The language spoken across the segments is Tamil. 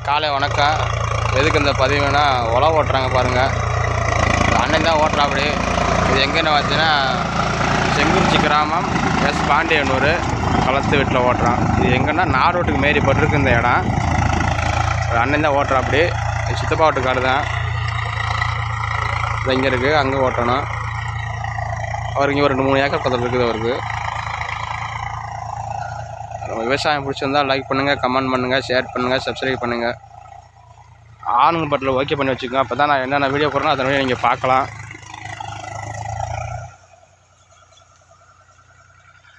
காலை வணக்கம். எதுக்கு இந்த பதிவுனா, உழவு ஓட்டுறாங்க பாருங்கள். அண்ணன் தான் ஓட்டுறாப்படி. இது எங்கேன்னு பார்த்தீங்கன்னா, செங்குறிச்சி கிராமம் எஸ் பாண்டியனூர் களத்து வீட்டில் ஓட்டுறான். இது எங்கன்னா நாரோட்டுக்கு மாரி போட்டிருக்கு இந்த இடம். அண்ணன் தான் ஓட்டுறாப்படி. சித்தப்பா வீட்டு காடு தான். இது இங்கே இருக்குது, அங்கே ஓட்டணும். அவருக்கு இங்கே ஒரு 2-3 ஏக்கர் பக்கத்தில் இருக்குது அவருக்கு. விவசாயம் பிடிச்சிருந்தால் லைக் பண்ணுங்கள், கமெண்ட் பண்ணுங்கள், ஷேர் பண்ணுங்கள், சப்ஸ்கிரைப் பண்ணுங்கள். ஆனுங்க பட்டில் ஓகே பண்ணி வச்சுக்கோங்க. அப்போ தான் நான் என்னென்ன வீடியோ போடுறேன் அதன் வீடியோ நீங்கள் பார்க்கலாம்.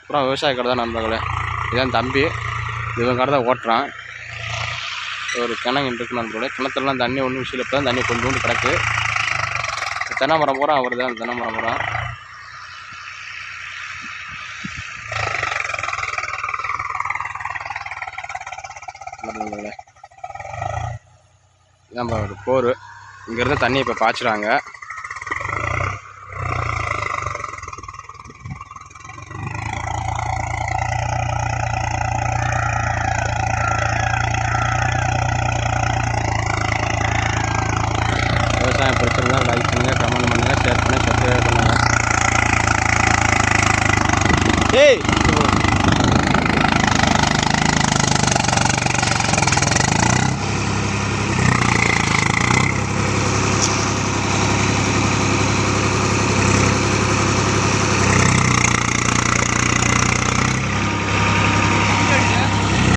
அப்புறம் விவசாய கடை தான் நண்பர்களே. இதுதான் தம்பி, இவன் கடை தான் ஓட்டுறான். ஒரு கிணங்கு இருக்கு நண்பர்களே. கிணத்துலலாம் தண்ணி ஒன்றும் விஷயம் இப்போ தான் தண்ணி கொண்டு கிடக்கு. தென்னை மரம் பூரா அவர் தான். தென்னை மரம் பூரா நம்ம ஒரு போர் இங்கேருந்து தண்ணி இப்போ பாய்ச்சுறாங்க. விவசாயம் பிடிச்சிருந்தா லைக் பண்ணுங்கள், கமெண்ட் பண்ணுங்கள், ஷேர் பண்ணுங்கள், சப்ஸ்கிரைப் பண்ணுங்கள். ஏய்